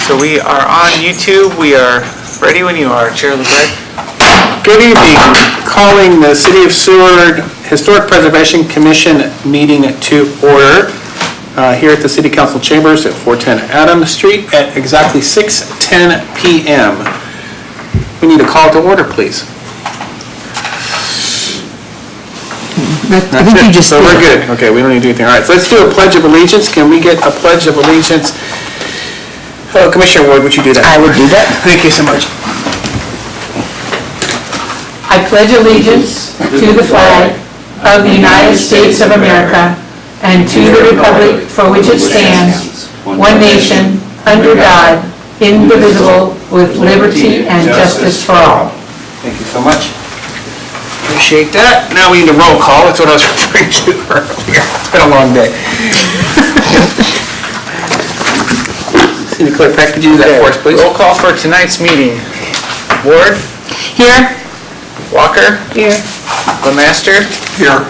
So we are on YouTube. We are ready when you are, Chair LeBret. Good evening. Calling the City of Seward Historic Preservation Commission meeting to order here at the City Council Chambers at 410 Adams Street at exactly 6:10 p.m. We need a call to order, please. I think you just So did. we're good. Okay, we don't need to do anything. All right, so let's do a Pledge of Allegiance. Can we get a Pledge of Allegiance? Oh, Commissioner Ward, would you do that? I would do that. Thank you so much. I pledge allegiance to the flag of the United States of America and to the republic for which it stands, one nation, under God, indivisible, with liberty and justice for all. Thank you so much. Appreciate that. Now we need a roll call. That's what I was referring to earlier. It's been a long day. City Clerk, could you do that for us, please? Roll call for tonight's meeting. Ward? Here? Walker? Here. LeMaster? Here.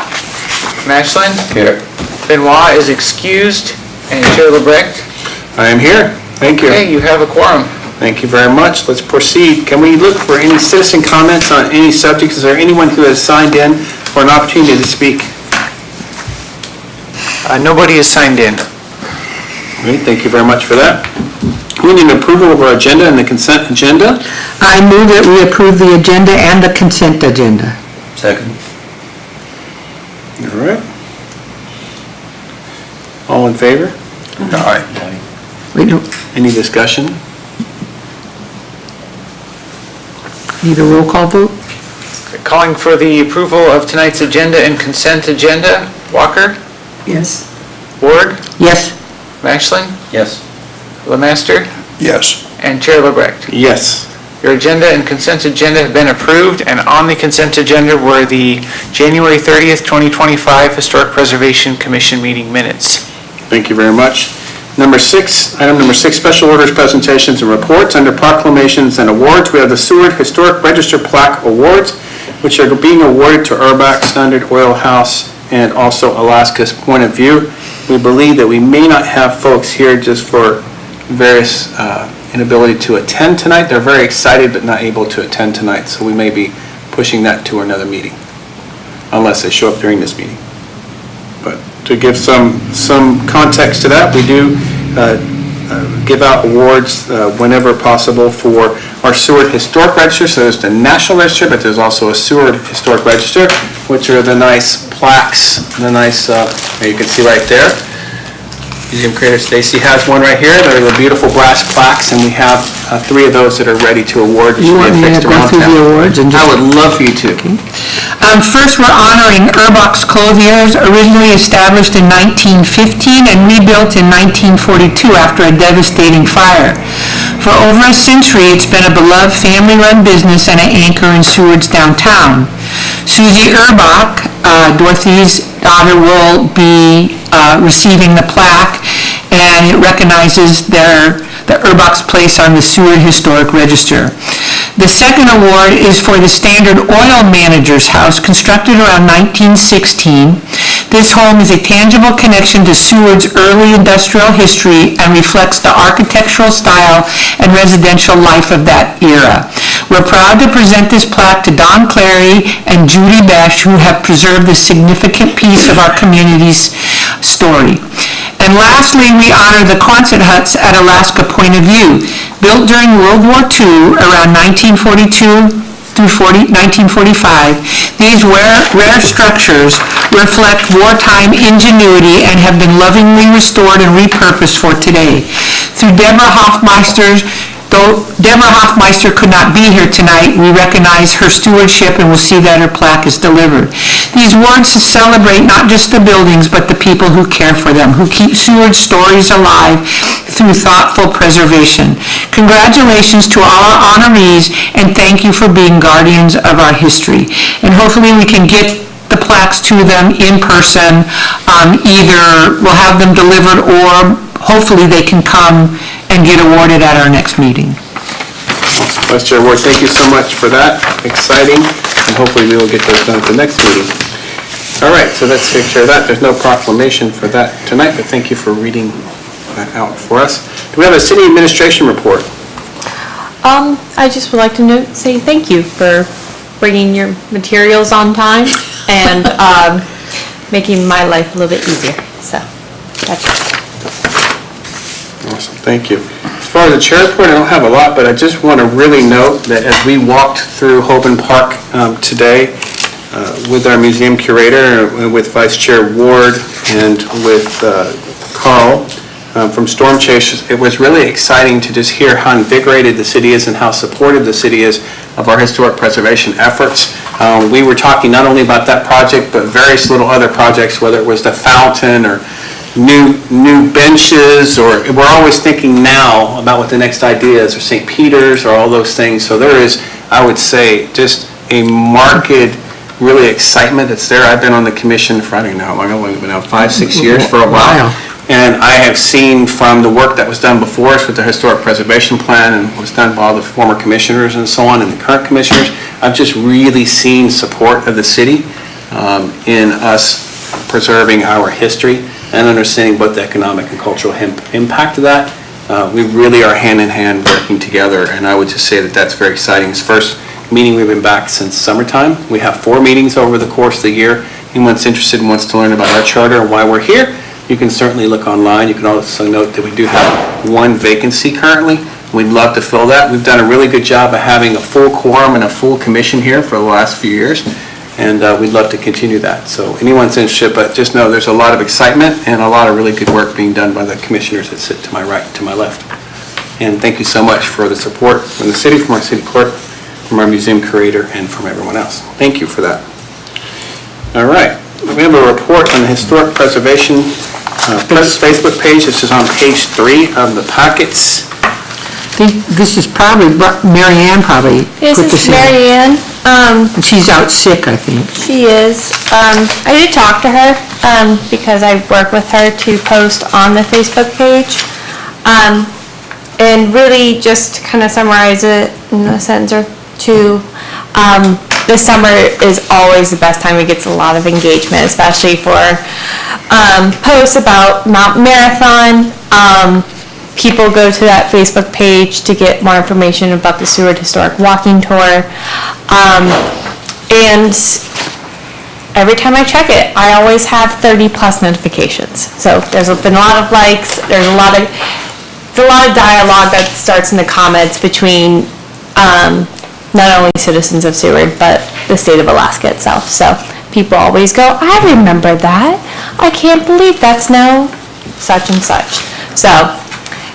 Matchlin? Here. Benoit is excused. And Chair LeBret? I am here. Thank you. Okay, you have a quorum. Thank you very much. Let's proceed. Can we look for any citizen comments on any subjects? Is there anyone who has signed in for an opportunity to speak? Nobody is signed in. Great, thank you very much for that. We need an approval of our agenda and the consent agenda. I move that we approve the agenda and the consent agenda. Second. All right. All in favor? Aye. We don't Any discussion? need a roll call vote? Calling for the approval of tonight's agenda and consent agenda. Walker? Yes. Ward? Yes. Matchlin? Yes. LeMaster? Yes. And Chair LeBret. Yes. Your agenda and consent agenda have been approved, and on the consent agenda were the January 30th, 2025 Historic Preservation Commission meeting minutes. Thank you very much. Item number 6, special orders, presentations, and reports. Under proclamations and awards, we have the Seward Historic Register Plaque Awards, which are being awarded to Urbach, Standard Oil House, and also Alaska's Point of View. We believe that we may not have folks here just for various inability to attend tonight. They're very excited but not able to attend tonight, so we may be pushing that to another meeting, unless they show up during this meeting. But to give some context to that, we do give out awards whenever possible for our Seward Historic Register. So there's the National Register, but there's also a Seward Historic Register, which are the nice plaques, the nice, you can see right there. Museum Creator Stacy has one right here. They're the beautiful brass plaques, and we have 3 of those that are ready to award. You want me to go through the awards? I would love for you to. First, we're honoring Urbach's Clothiers, originally established in 1915 and rebuilt in 1942 after a devastating fire. For over a century, it's been a beloved family-run business and an anchor in Seward's downtown. Susie Urbach, Dorothy's daughter, will be receiving the plaque, and it recognizes the Urbach's place on the Seward Historic Register. The second award is for the Standard Oil Manager's House, constructed around 1916. This home is a tangible connection to Seward's early industrial history and reflects the architectural style and residential life of that era. We're proud to present this plaque to Don Clary and Judy Besh, who have preserved this significant piece of our community's story. And lastly, we honor the Quonset huts at Alaska Point of View. Built during World War II, around 1942 through 1945, these rare structures reflect wartime ingenuity and have been lovingly restored and repurposed for today. Through Deborah Hoffmeister, though Deborah Hoffmeister could not be here tonight, we recognize her stewardship and will see that her plaque is delivered. These awards celebrate not just the buildings, but the people who care for them, who keep Seward's stories alive through thoughtful preservation. Congratulations to all our honorees, and thank you for being guardians of our history. And hopefully we can get the plaques to them in person. Either we'll have them delivered, or hopefully they can come and get awarded at our next meeting. Vice Chair Ward, thank you so much for that. Exciting, and hopefully we will get those done at the next meeting. All right, so let's take care of that. There's no proclamation for that tonight, but thank you for reading that out for us. Do we have a city administration report? I just would like to say thank you for bringing your materials on time and making my life a little bit easier. So, that's it. Awesome, thank you. As far as the chair report, I don't have a lot, but I just want to really note that as we walked through Hoben Park today with our museum curator, with Vice Chair Ward, and with Carl from Storm Chase, it was really exciting to just hear how invigorated the city is and how supportive the city is of our historic preservation efforts. We were talking not only about that project, but various little other projects, whether it was the fountain or new benches, or we're always thinking now about what the next idea is, or St. Peter's, or all those things. So there is, I would say, just a marked, really excitement that's there. I've been on the commission for, I don't know how long, I've been out 5-6 years for a while. And I have seen from the work that was done before us with the historic preservation plan and was done by all the former commissioners and so on, and the current commissioners, I've just really seen support of the city in us preserving our history and understanding both the economic and cultural impact of that. We really are hand in hand working together, and I would just say that that's very exciting. It's the first meeting we've been back since summertime. We have 4 meetings over the course of the year. Anyone's interested and wants to learn about our charter and why we're here, you can certainly look online. You can also note that we do have 1 vacancy currently. We'd love to fill that. We've done a really good job of having a full quorum and a full commission here for the last few years, and we'd love to continue that. So anyone's interested, but just know there's a lot of excitement and a lot of really good work being done by the commissioners that sit to my right, to my left. And thank you so much for the support from the city, from our city clerk, from our museum curator, and from everyone else. Thank you for that. All right, we have a report on the historic preservation Facebook page. This is on page 3 of the packets. I think this is probably, Mary Ann probably This put is this in. Mary Ann. And she's out sick, I think. She is. I did talk to her because I work with her to post on the Facebook page. And really just to kind of summarize it in a sentence or two, this summer is always the best time. It gets a lot of engagement, especially for posts about Mount Marathon. People go to that Facebook page to get more information about the Seward Historic Walking Tour. And every time I check it, I always have 30+ notifications. So there's been a lot of likes, there's a lot of dialogue that starts in the comments between not only citizens of Seward, but the state of Alaska itself. So people always go, I remember that. I can't believe that's now such and such. So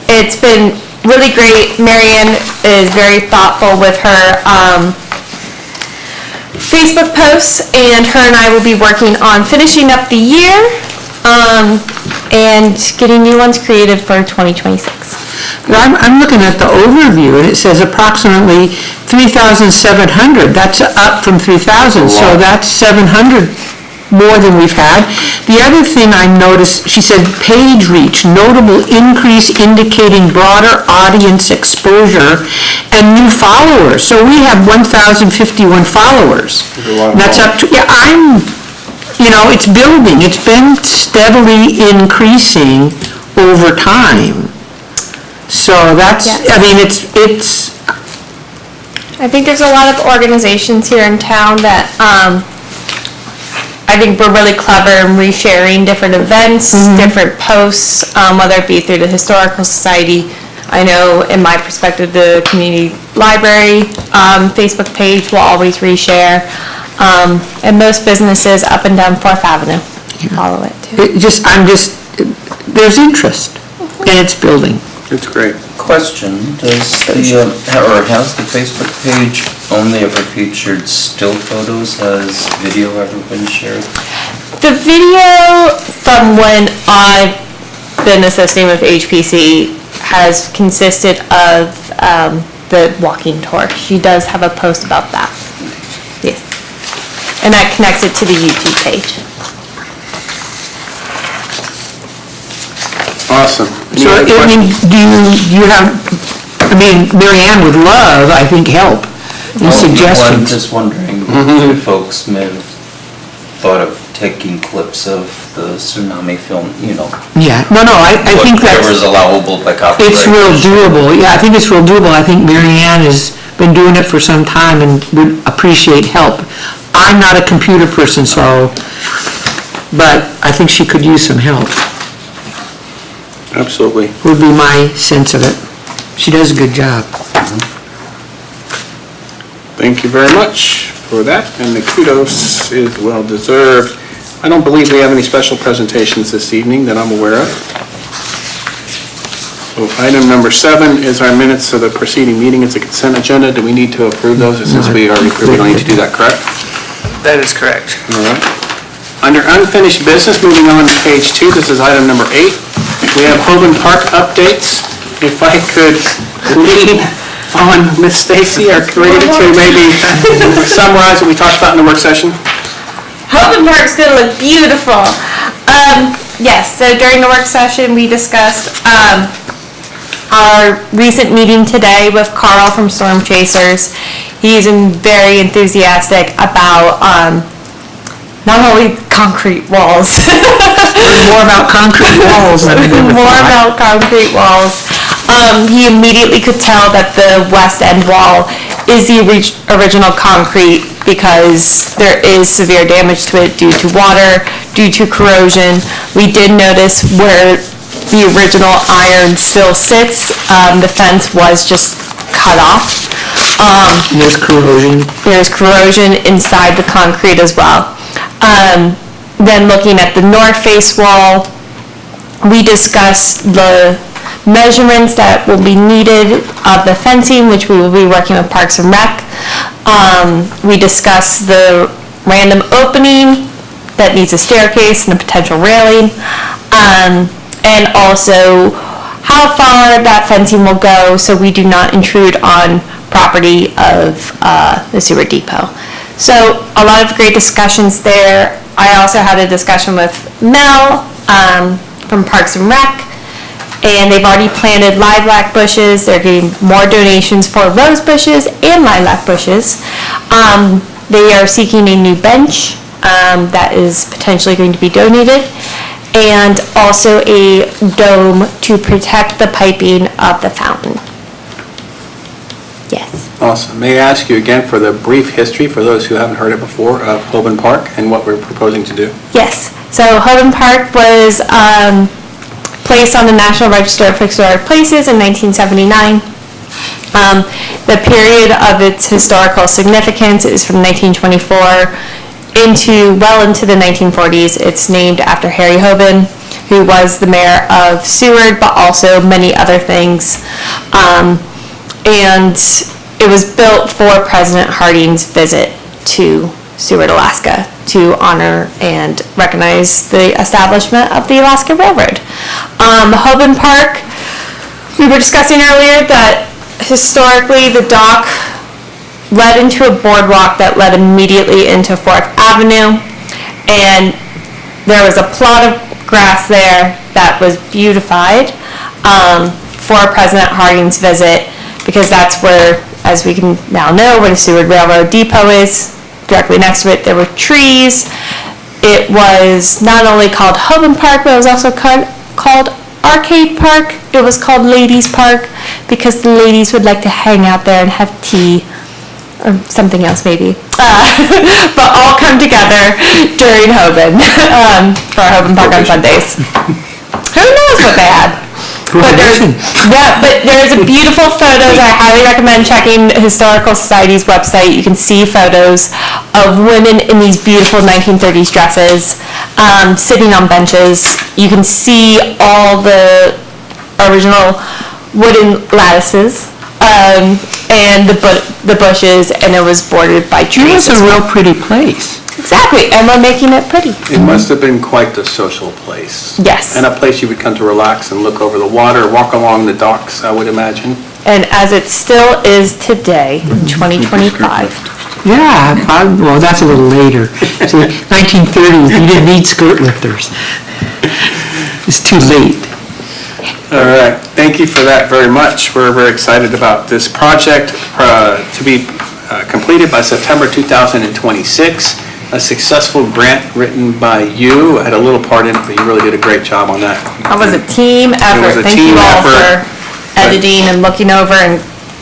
it's been really great. Marianne is very thoughtful with her Facebook posts, and her and I will be working on finishing up the year and getting new ones created for 2026. I'm looking at the overview, and it says approximately 3,700. That's up from 3,000, so that's 700 more than we've had. The other thing I noticed, she said page reach, notable increase indicating broader audience exposure and new followers. So we have 1,051 followers. That's up to, it's building. It's been steadily increasing over time. So that's, Yes. I mean, it's. I think there's a lot of organizations here in town that I think we're really clever in resharing different events, different posts, whether it be through the Historical Society. I know in my perspective, the Community Library Facebook page will always reshare. And most businesses up and down 4th Avenue follow it too. There's interest, and it's building. It's great. Question, does has the Facebook page only ever featured still photos? Has video ever been shared? The video from when I've been associating with HPC has consisted of the walking tour. She does have a post about that. Yes. And that connects it to the YouTube page. Awesome. So, I mean, do you have, Mary Ann would love, I think, help and I'm suggestions. just wondering if folks may have thought of taking clips of the tsunami film, you know. Yeah, no, I think that's, Whatever's allowable by copyright. it's real doable. Yeah, I think it's real doable. I think Mary Ann has been doing it for some time and would appreciate help. I'm not a computer person, so, but I think she could use some help, Absolutely. would be my sense of it. She does a good job. Thank you very much for that, and the kudos is well deserved. I don't believe we have any special presentations this evening that I'm aware of. So item number 7 is our minutes of the preceding meeting. It's a consent agenda. Do we need to approve those? Since we already approved, we don't need to do that, correct? That is correct. All right. Under unfinished business, moving on to page 2, this is item number 8. We have Hoben Park updates. If I could lean on Ms. Stacy, our curator, to maybe summarize what we talked about in the work session. Hoben Park's gonna look beautiful. Yes, so during the work session, we discussed, our recent meeting today with Carl from Storm Chasers. He's very enthusiastic about, not only concrete walls. More about concrete walls than I ever More thought. about concrete walls. He immediately could tell that the west end wall is the original concrete because there is severe damage to it due to water, due to corrosion. We did notice where the original iron still sits, the fence was just cut off. There's corrosion. There's corrosion inside the concrete as well. Then looking at the north face wall, we discussed the measurements that will be needed of the fencing, which we will be working with Parks and Rec. We discussed the random opening that needs a staircase and a potential railing, and also how far that fencing will go so we do not intrude on property of the sewer depot. So a lot of great discussions there. I also had a discussion with Mel from Parks and Rec, and they've already planted lilac bushes. They're getting more donations for rose bushes and lilac bushes. They are seeking a new bench that is potentially going to be donated, and also a dome to protect the piping of the fountain. Yes. Awesome. May I ask you again for the brief history, for those who haven't heard it before, of Hoben Park and what we're proposing to do? Yes. So Hoben Park was placed on the National Register of Historic Places in 1979. The period of its historical significance is from 1924 well into the 1940s. It's named after Harry Hoben, who was the mayor of Seward, but also many other things. And it was built for President Harding's visit to Seward, Alaska, to honor and recognize the establishment of the Alaska Railroad. Hoben Park, we were discussing earlier that historically the dock led into a boardwalk that led immediately into 4th Avenue, and there was a plot of grass there that was beautified for President Harding's visit, because that's where, as we can now know, where the Seward Railroad Depot is. Directly next to it, there were trees. It was not only called Hoben Park, but it was also called Arcade Park. It was called Ladies Park because the ladies would like to hang out there and have tea, or something else maybe. But all come together during Hoben, for Hoben Park on Sundays. Who knows what they had? But there's a beautiful photos. I highly recommend checking Historical Society's website. You can see photos of women in these beautiful 1930s dresses, sitting on benches. You can see all the original wooden lattices, and the bushes, and it was bordered by trees. It was a real pretty place. Exactly, and we're making it pretty. It must have been quite the social place. Yes. And a place you would come to relax and look over the water, walk along the docks, I would imagine. And as it still is today, in 2025. Yeah, well, that's a little later. See, 1930s, you didn't need skirt lifters. It's too late. All right, thank you for that very much. We're very excited about this project to be completed by September 2026. a successful grant written by you. I had a little part in it, but you really did a great job on that. That was a team was effort. a Thank team you all effort. for editing and looking over and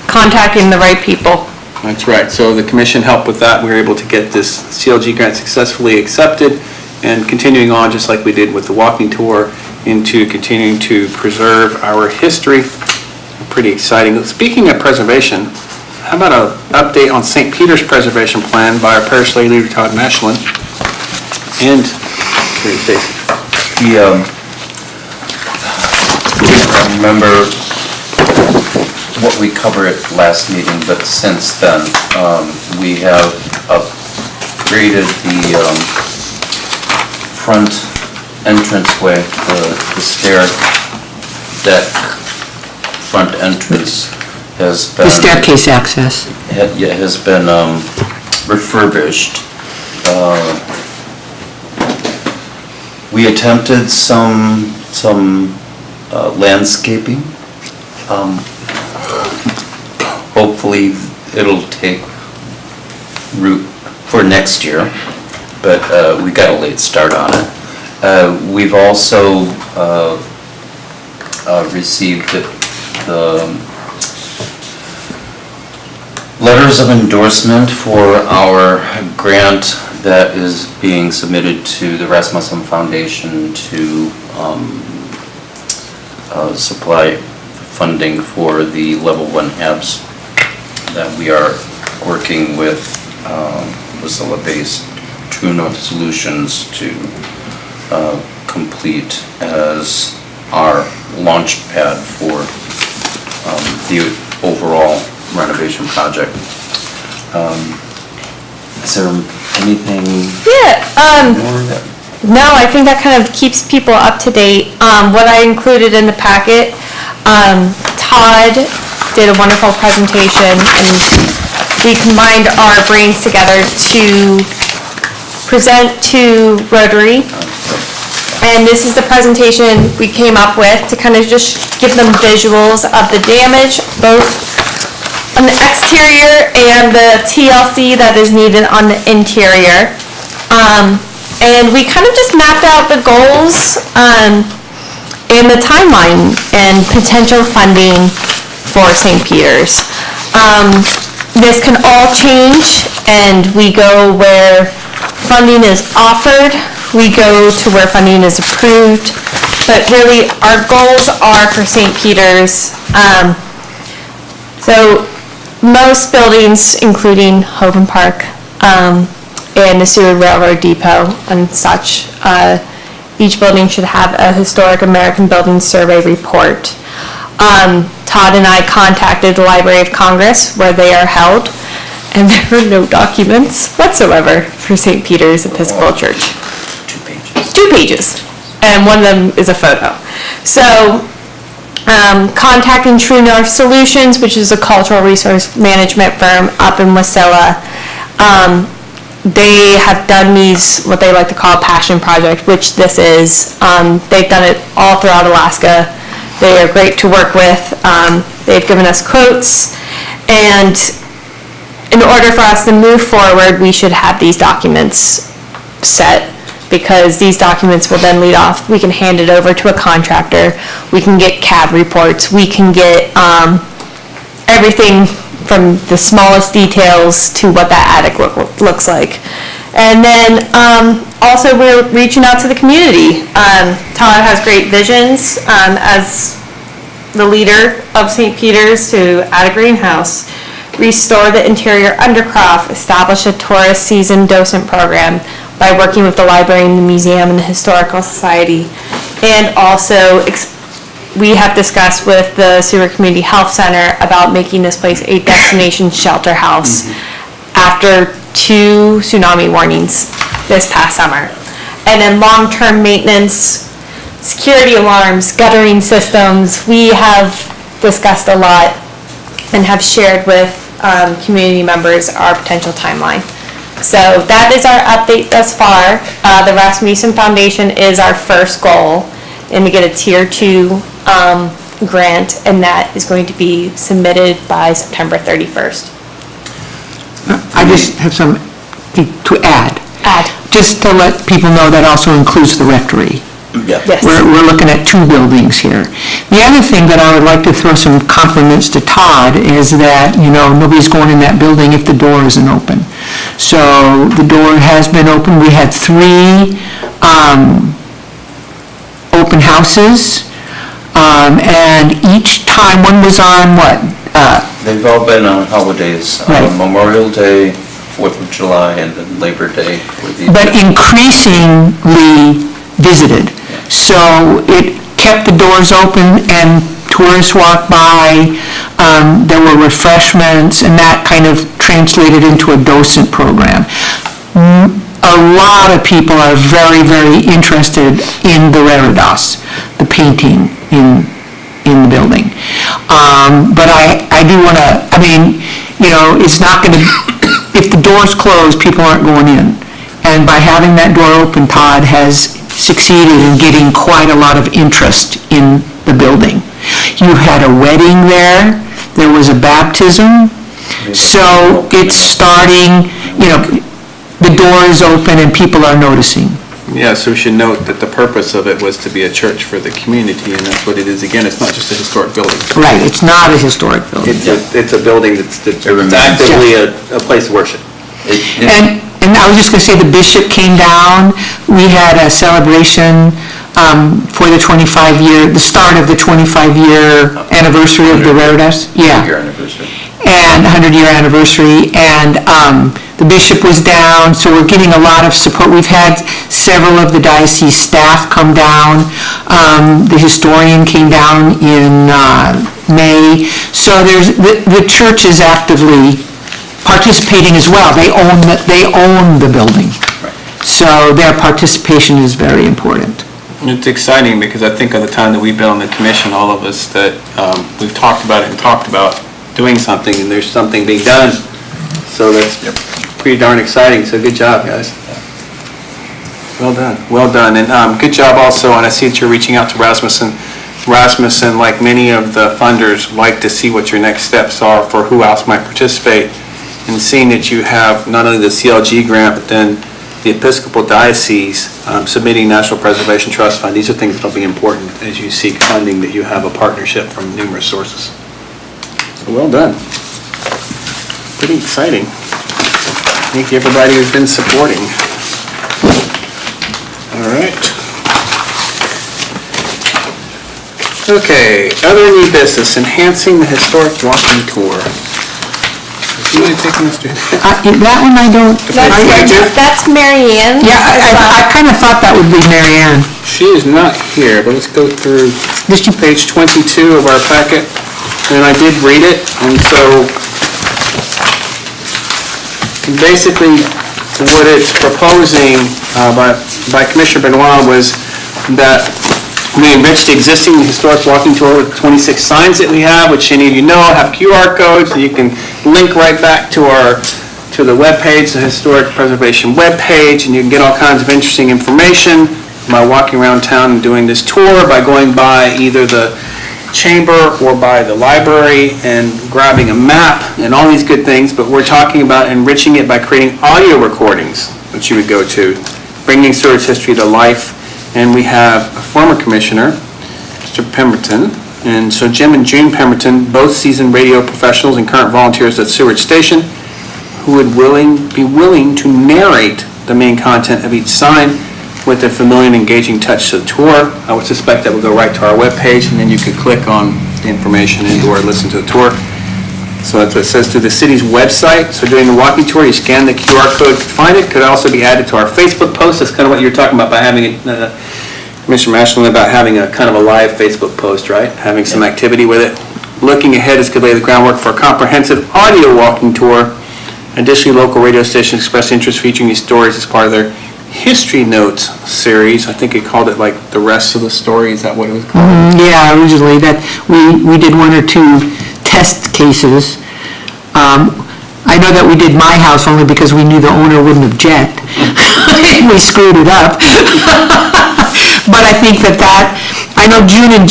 contacting the right people. That's right. So the commission helped with that. We were able to get this CLG grant successfully accepted and continuing on, just like we did with the walking tour, into continuing to preserve our history. Pretty exciting. Speaking of preservation, how about an update on St. Peter's preservation plan by our parish lay leader Todd Mashlin and Mary Stacy? I remember what we covered at last meeting, but since then, we have upgraded the front entranceway, the stair deck front entrance has been... The staircase access. Has been refurbished. We attempted some landscaping. Hopefully, it'll take root for next year, but we got a late start on it. We've also received the letters of endorsement for our grant that is being submitted to the Rasmussen Foundation to supply funding for the level 1 HABs that we are working with Wasilla-based True North Solutions to complete as our launch pad for the overall renovation project. Is there anything more that? No, I think that kind of keeps people up to date. What I included in the packet, Todd did a wonderful presentation, and we combined our brains together to present to Rotary. And this is the presentation we came up with to kind of just give them visuals of the damage, both on the exterior and the TLC that is needed on the interior. And we kind of just mapped out the goals and the timeline and potential funding for St. Peter's. This can all change, and we go where funding is offered, we go to where funding is approved, but really our goals are for St. Peter's. So most buildings, including Hoben Park and the Seward Railroad Depot and such, each building should have a Historic American Building Survey report. Todd and I contacted the Library of Congress where they are held, and there were no documents whatsoever for St. Peter's Episcopal Church. 2 pages. 2 pages, and one of them is a photo. So, contacting True North Solutions, which is a cultural resource management firm up in Wasilla, they have done these, what they like to call a passion project, which this is. They've done it all throughout Alaska. They are great to work with. They've given us quotes, and in order for us to move forward, we should have these documents set, because these documents will then lead off. We can hand it over to a contractor. We can get CAD reports. We can get everything from the smallest details to what that attic looks like. And then also we're reaching out to the community. Todd has great visions as the leader of St. Peter's to add a greenhouse, restore the interior undercroft, establish a tourist season docent program by working with the library and the museum and the Historical Society. And also we have discussed with the Seward Community Health Center about making this place a destination shelter house after 2 tsunami warnings this past summer. And then long-term maintenance, security alarms, guttering systems, we have discussed a lot and have shared with community members our potential timeline. So that is our update thus far. The Rasmussen Foundation is our first goal, and to get a Tier 2 grant, and that is going to be submitted by September 31st. I just have something to add. Add. Just to let people know, that also includes the rectory. Yeah. Yes. We're looking at 2 buildings here. The other thing that I would like to throw some compliments to Todd is that, nobody's going in that building if the door isn't open. So the door has been open. We had 3 open houses, and each time, one was on what? They've all been on holidays, Right. Memorial Day, 4th of July, and then Labor Day. But increasingly visited. So it kept the doors open and tourists walked by. There were refreshments, and that kind of translated into a docent program. A lot of people are very, very interested in the Reredos, the painting in the building. But I do want to, it's not going to, if the door's closed, people aren't going in. And by having that door open, Todd has succeeded in getting quite a lot of interest in the building. You had a wedding there, there was a baptism, so it's starting, the door is open and people are noticing. Yeah, so we should note that the purpose of it was to be a church for the community, and that's what it is. Again, it's not just a historic building. Right, it's not a historic building. It's a building that's remains. actively a place of worship. And I was just going to say, the bishop came down, we had a celebration for the 25-year, the start of the 25-year anniversary of the Reredos. Yeah. Year anniversary. And 100-year anniversary, and the bishop was down, so we're getting a lot of support. We've had several of the diocese staff come down. The historian came down in May. So the church is actively participating as well. They own the building. So their participation is very important. It's exciting because I think of the time that we've been on the commission, all of us, that we've talked about it and talked about doing something, and there's something being done. So that's pretty darn exciting. So good job, guys. Well done. Well done. And good job also, and I see that you're reaching out to Rasmussen. Rasmussen, like many of the funders, like to see what your next steps are for who else might participate. And seeing that you have not only the CLG grant, but then the Episcopal Diocese submitting National Preservation Trust Fund, these are things that will be important as you seek funding, that you have a partnership from numerous sources. So well done. Pretty exciting. Thank you everybody who's been supporting. All right. Okay, other new business, enhancing the historic walking tour. Do you mind taking this, Jen? That one I don't... That's Mary Ann. Yeah, I kind of thought that would be Mary Ann. She is not here, but let's go through page 22 of our packet. And I did read it, and so basically what it's proposing by Commissioner Benoit was that we enriched the existing historic walking tour with 26 signs that we have, which any of you know have QR codes, so you can link right back to the webpage, the Historic Preservation webpage, and you can get all kinds of interesting information by walking around town and doing this tour, by going by either the chamber or by the library and grabbing a map and all these good things. But we're talking about enriching it by creating audio recordings, which you would go to, bringing Stewart's history to life. And we have a former commissioner, Mr. Pemberton, and so Jim and June Pemberton, both seasoned radio professionals and current volunteers at Seward Station, who would be willing to narrate the main content of each sign with a familiar and engaging touch to the tour. I would suspect that would go right to our webpage, and then you could click on the information and/or listen to the tour. So that's what it says through the city's website. So during the walking tour, you scan the QR code to find it. Could also be added to our Facebook post. That's kind of what you were talking about by having Mr. Mashlin, about having a kind of a live Facebook post, right? Having some activity with it. Looking ahead, this could lay the groundwork for a comprehensive audio walking tour. Additionally, local radio stations expressed interest featuring these stories as part of their History Notes series. I think it called it like The Rest of the Story. Is that what it was called? Yeah, originally that we did 1 or 2 test cases. I know that we did my house only because we knew the owner wouldn't object. We screwed it up. But I think that I know June and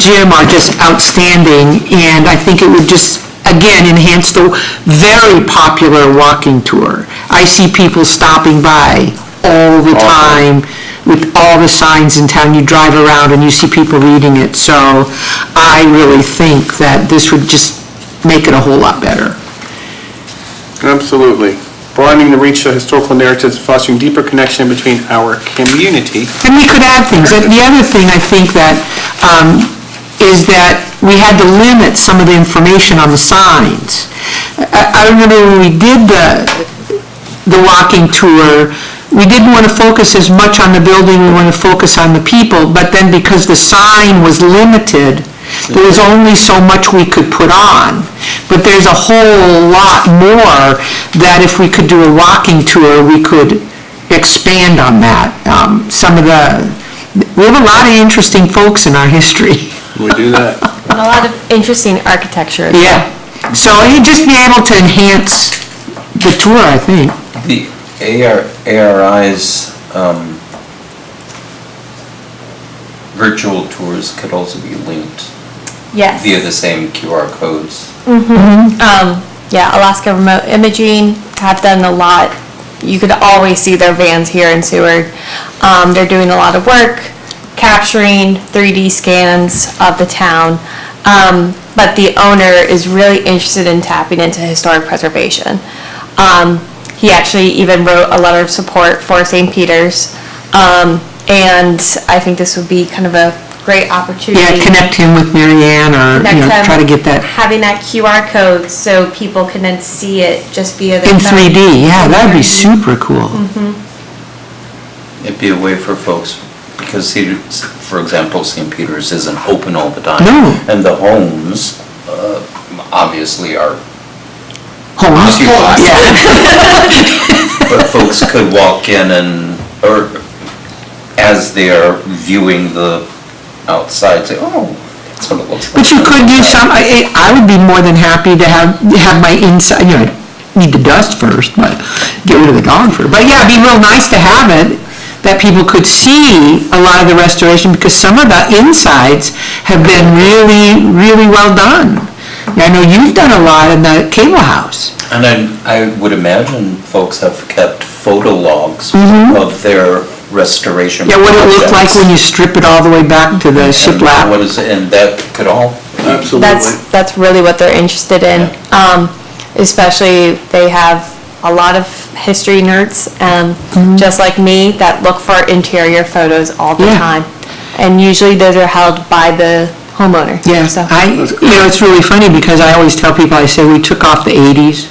Jim are just outstanding, and I think it would just, again, enhance the very popular walking tour. I see people stopping by all the time with all the signs in town. You drive around and you see people reading it. So I really think that this would just make it a whole lot better. Absolutely. Broadening the reach of historical narratives, fostering deeper connection between our community. And we could add things. The other thing I think that is that we had to limit some of the information on the signs. I remember when we did the walking tour, we didn't want to focus as much on the building, we wanted to focus on the people, but then because the sign was limited, there was only so much we could put on. But there's a whole lot more that if we could do a walking tour, we could expand on that. We have a lot of interesting folks in our history. We do that. And a lot of interesting architecture. Yeah, so you'd just be able to enhance the tour, I think. The ARI's virtual tours could also be linked Yes. via the same QR codes. Yeah, Alaska Remote Imaging have done a lot. You could always see their vans here in Seward. They're doing a lot of work capturing 3D scans of the town. But the owner is really interested in tapping into historic preservation. He actually even wrote a letter of support for St. Peter's. And I think this would be kind of a great opportunity. Yeah, connect him with Mary Ann or, try to get that Having that QR code so people can then see it just via their in phone. 3D. Yeah, that'd be super cool. It'd be a way for folks, because for example, St. Peter's isn't open all the time. No. And the homes, obviously are Homes. occupied. Yeah. But folks could walk in or as they are viewing the outside, say, oh, that's what it looks like. But you could do some, I would be more than happy to have my inside, need the dust first, but get rid of the dog first. But yeah, it'd be real nice to have it, that people could see a lot of the restoration, because some of the insides have been really, really well done. I know you've done a lot in the cable house. And I would imagine folks have kept photo logs of their restoration Yeah, what it looked like projects. when you strip it all the way back to the And shiplap. and that could all, Absolutely. That's really what they're interested in. Especially, they have a lot of history nerds, just like me, that look for interior photos all the Yeah. time. And usually those are held by the homeowner. Yeah, So- it's really funny because I always tell people, I say, we took off the 80s,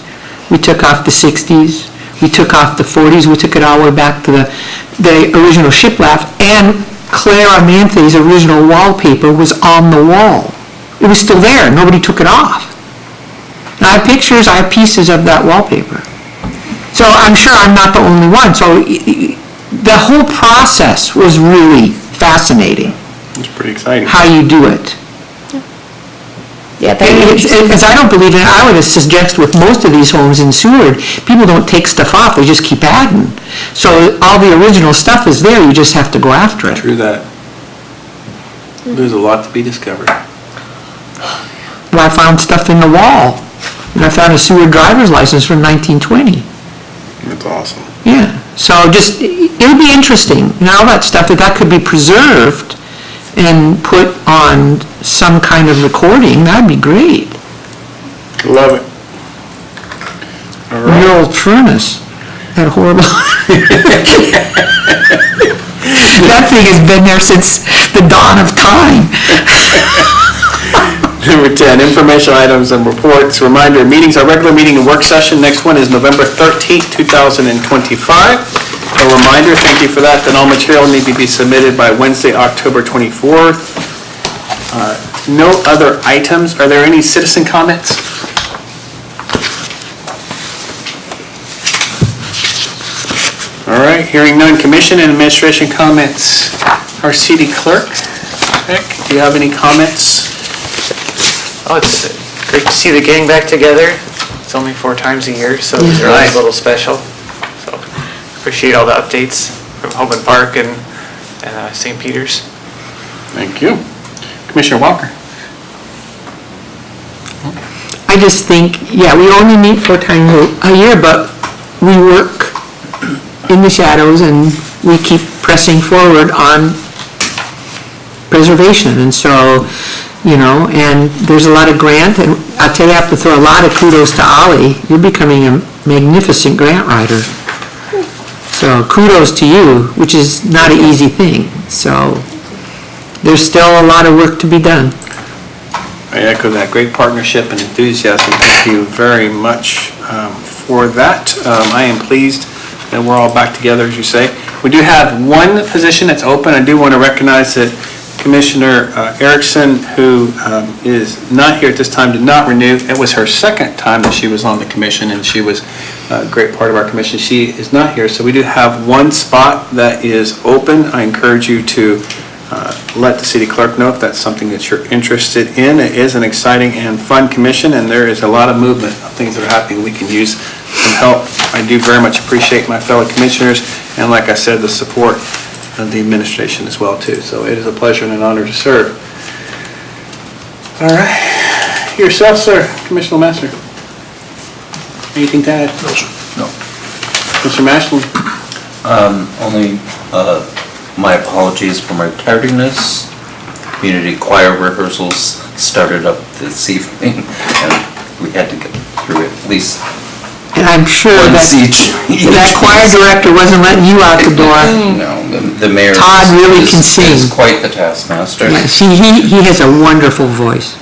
we took off the 60s, we took off the 40s, we took it all the way back to the original shiplap, and Claire Armanthe's original wallpaper was on the wall. It was still there, nobody took it off. And I have pictures, I have pieces of that wallpaper. So I'm sure I'm not the only one, so the whole process was really fascinating, It's pretty exciting. how you do it. Yeah, they, Because I don't believe in it, I would suggest with most of these homes in Seward, people don't take stuff off, they just keep adding. So all the original stuff is there, you just have to go after it. True that. There's a lot to be discovered. Well, I found stuff in the wall, and I found a Seward driver's license from 1920. That's awesome. Yeah, so just, it would be interesting, all that stuff, if that could be preserved and put on some kind of recording, that'd be great. Love it. All right. Your old furnace, that horrible. That thing has been there since the dawn of time. Number 10, informational items and reports. Reminder, meetings, our regular meeting and work session, next one is November 13th, 2025. A reminder, thank you for that all material need to be submitted by Wednesday, October 24th. No other items. Are there any citizen comments? All right, hearing none. Commission and administration comments. Our city clerk, Rick, do you have any comments? Oh, it's great to see the gang back together. It's only 4 times a year, so it's really a little special. So appreciate all the updates from Hoben Park and St. Peter's. Thank you. Commissioner Walker. I just think, yeah, we only meet 4 times a year, but we work in the shadows and we keep pressing forward on preservation. And so, and there's a lot of grant, and I'll tell you, I have to throw a lot of kudos to Ollie. You're becoming a magnificent grant writer. So kudos to you, which is not an easy thing. So there's still a lot of work to be done. I echo that. Great partnership and enthusiasm. Thank you very much for that. I am pleased that we're all back together, as you say. We do have one position that's open. I do want to recognize that Commissioner Erickson, who is not here at this time, did not renew. It was her second time that she was on the commission, and she was a great part of our commission. She is not here, so we do have one spot that is open. I encourage you to let the city clerk know if that's something that you're interested in. It is an exciting and fun commission, and there is a lot of movement of things that are happening. We can use some help. I do very much appreciate my fellow commissioners, and like I said, the support of the administration as well, too. So it is a pleasure and an honor to serve. All right. Yourself, sir, Commissioner Master. Anything to add? No. Mr. Mashlin? Only my apologies for my tardiness. Community choir rehearsals started up this evening, and we had to get through at least And I'm sure once that that choir director wasn't letting you out the door. No, the mayor Todd really can sing. is quite the taskmaster. Yeah, see, he has a wonderful voice.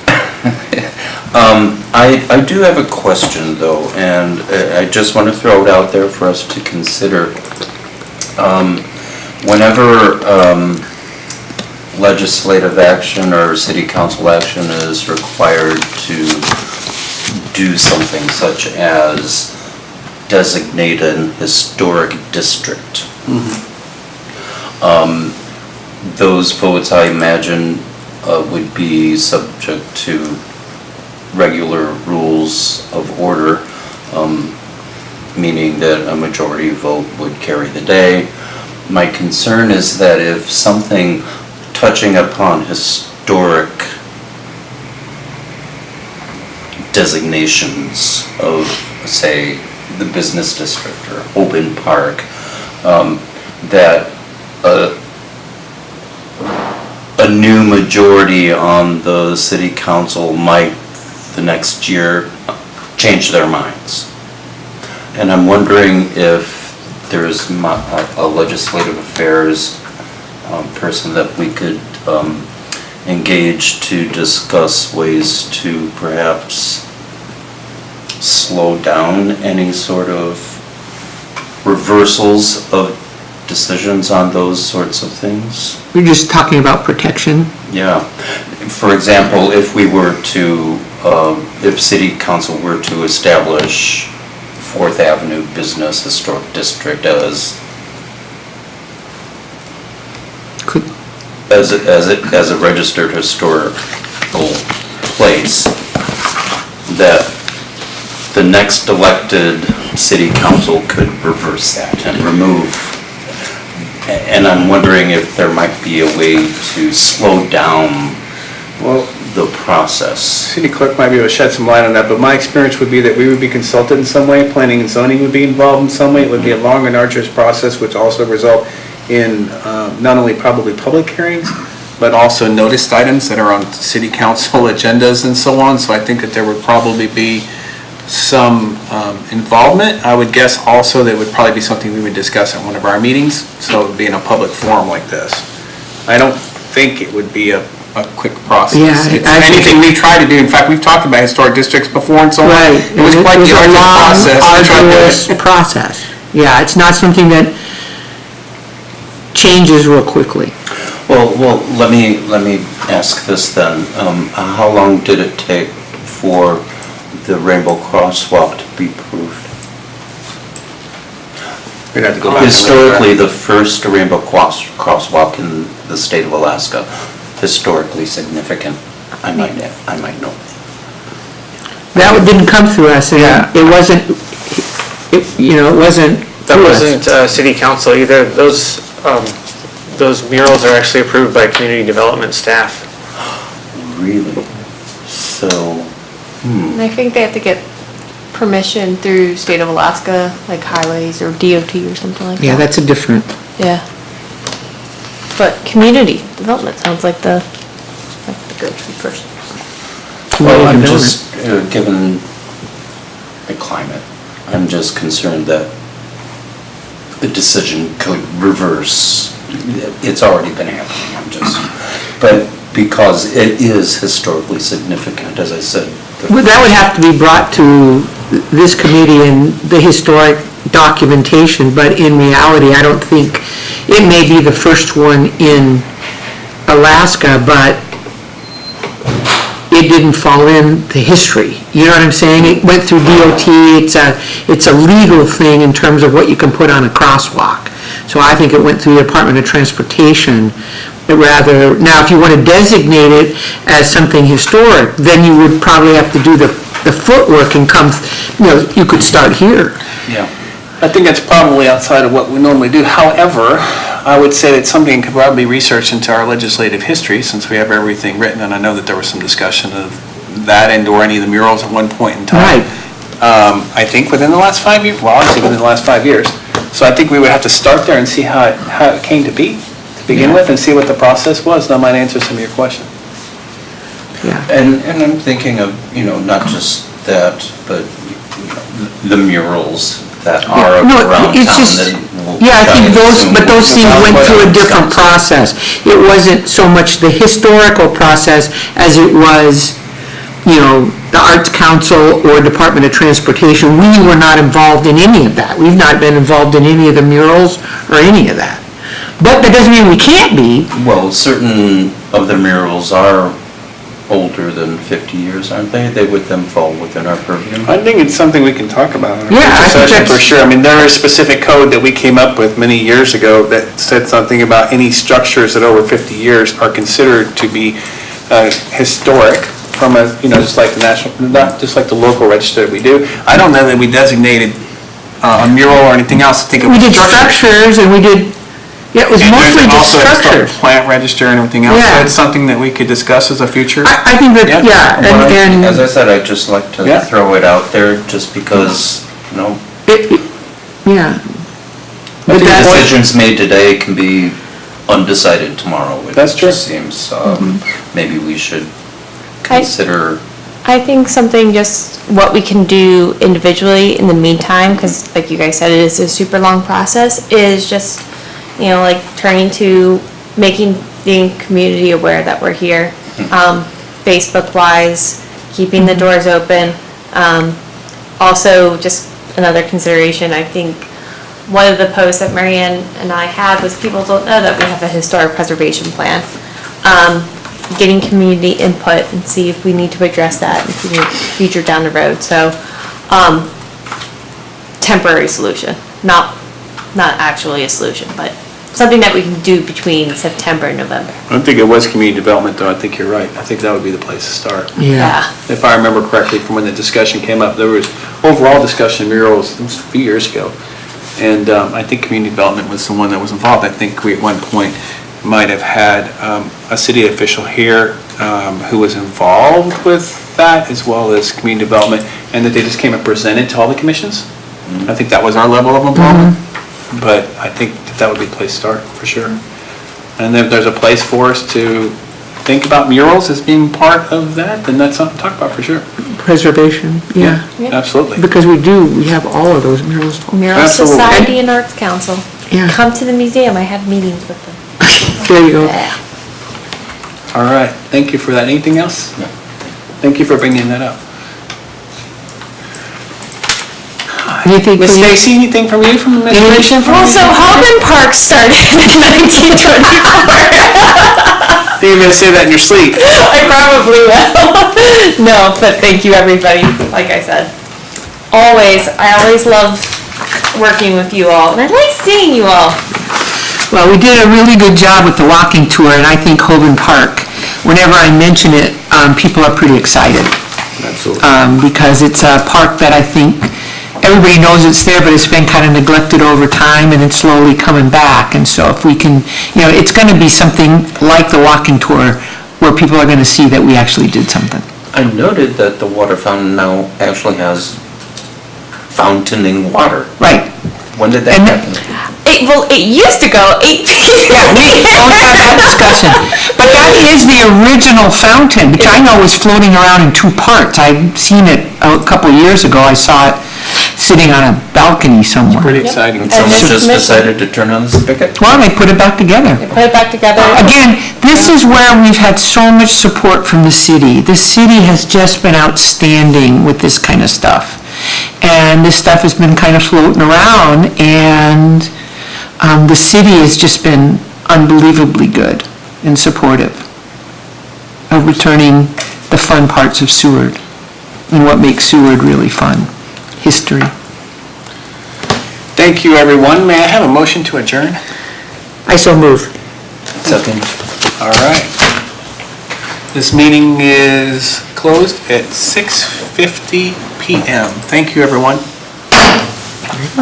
I do have a question, though, and I just want to throw it out there for us to consider. Whenever legislative action or city council action is required to do something such as designate an historic district, those votes, I imagine, would be subject to regular rules of order, meaning that a majority vote would carry the day. My concern is that if something touching upon historic designations of, say, the business district or Hoben Park, that a new majority on the city council might the next year change their minds. And I'm wondering if there's a legislative affairs person that we could engage to discuss ways to perhaps slow down any sort of reversals of decisions on those sorts of things. We're just talking about protection. Yeah. For example, if we were to, if city council were to establish 4th Avenue Business Historic District as a registered historical place, that the next elected city council could reverse that and remove. And I'm wondering if there might be a way to slow down the process. City clerk might be able to shed some light on that, but my experience would be that we would be consulted in some way, planning and zoning would be involved in some way. It would be a long and arduous process, which also result in not only probably public hearings, but also noticed items that are on city council agendas and so on. So I think that there would probably be some involvement. I would guess also that would probably be something we would discuss at one of our meetings, so it would be in a public forum like this. I don't think it would be a quick process. Yeah, It's anything we've tried to do. In fact, we've talked about historic districts before and so on. Right. It was quite the arduous process. Yeah, it's not something that changes real quickly. Well, let me ask this then. How long did it take for the Rainbow Crosswalk to be approved? We'd have to go back. Historically, the first Rainbow Crosswalk in the state of Alaska, historically significant. I might know. That didn't come through us, and it wasn't, it wasn't That through us. wasn't city council either. Those murals are actually approved by community development staff. Really? So, And I think they have to get permission through state of Alaska, like highways or DOT or something like that. Yeah, that's a different, Yeah. But community development sounds like the go-to person. Well, I'm community just, given the climate, I'm just concerned that the decision could reverse. It's already been happening, but because it is historically significant, as I said. Well, that would have to be brought to this committee and the historic documentation, but in reality, I don't think, it may be the first one in Alaska, but it didn't fall into history. You know what I'm saying? It went through DOT, it's a legal thing in terms of what you can put on a crosswalk. So I think it went through the Department of Transportation rather, now if you want to designate it as something historic, then you would probably have to do the footwork and come, you could start here. Yeah. I think that's probably outside of what we normally do. However, I would say that something could probably be researched into our legislative history, since we have everything written, and I know that there was some discussion of that and/or any of the murals at one point in time. Right. I think within the last 5 years, well, obviously within the last 5 years. So I think we would have to start there and see how it came to be, to begin with, and see what the process was. That might answer some of your question. Yeah. And I'm thinking of, not just that, but the murals that are No, around it's town just, that will. yeah, I think those things went through a different process. It wasn't so much the historical process as it was, the Arts Council or Department of Transportation. We were not involved in any of that. We've not been involved in any of the murals or any of that. But that doesn't mean we can't be. Well, certain of the murals are older than 50 years, aren't they? They would then fall within our purview. I think it's something we can talk about in a Yeah, I future think session that's- for sure. I mean, there is a specific code that we came up with many years ago that said something about any structures that over 50 years are considered to be historic from a, just like the national, not just like the local register that we do. I don't know that we designated a mural or anything else. I think it We was did structures and we did, it was And mostly there's just also a structures. plant register and everything else. Yeah. So it's something that we could discuss as a future. I think that, Yeah. yeah, As and, I said, I'd just like to Yeah. throw it out there just because, yeah. I But think that's- decisions made today can be undecided tomorrow. That's true. It just seems, maybe we should I- consider. I think something just what we can do individually in the meantime, because like you guys said, it is a super long process, is just, like turning to making the community aware that we're here. Facebook wise, keeping the doors open. Also, just another consideration, I think one of the posts that Marianne and I had was people don't know that we have a historic preservation plan. Getting community input and see if we need to address that in future down the road. So, temporary solution, not actually a solution, but something that we can do between September and November. I don't think it was community development, though. I think you're right. I think that would be the place to start. Yeah. If I remember correctly from when the discussion came up, there was overall discussion of murals, it was a few years ago. And I think community development was the one that was involved. I think we at one point might have had a city official here who was involved with that as well as community development, and that they just came and presented to all the commissions. I think that was our level of involvement. But I think that would be a place to start, for sure. And if there's a place for us to think about murals as being part of that, then that's something to talk about, for sure. Preservation, yeah. Absolutely. Because we have all of those murals. Mural Absolutely. Society and Arts Council. Yeah. Come to the museum, I had meetings with them. There you go. Yeah. All right, thank you for that. Anything else? No. Thank you for bringing that up. Anything Ms. for you? Stacy, anything from you, from the administration? Well, so Hoben Park started in 1924. You're going to say that in your sleep. I probably will. No, but thank you, everybody. Like I said, I always love working with you all, and I like seeing you all. Well, we did a really good job with the walking tour, and I think Hoben Park, whenever I mention it, people are pretty excited. Absolutely. Because it's a park that I think everybody knows it's there, but it's been kind of neglected over time, and it's slowly coming back. And so if we can, it's going to be something like the walking tour where people are going to see that we actually did something. I noted that the water fountain now actually has fountaining water. Right. When did that And- happen? It used to go 8 feet. Yeah, we don't have that discussion. But that is the original fountain, which I know was floating around in two parts. I've seen it a couple years ago. I saw it sitting on a balcony somewhere. Pretty exciting. And someone this just commission- decided to turn on the spigot? Well, they put it back together. Put it back together. Again, this is where we've had so much support from the city. The city has just been outstanding with this kind of stuff. And this stuff has been kind of floating around, and the city has just been unbelievably good and supportive of returning the fun parts of Seward and what makes Seward really fun, history. Thank you, everyone. May I have a motion to adjourn? I so move. Second. All right. This meeting is closed at 6:50 PM. Thank you, everyone.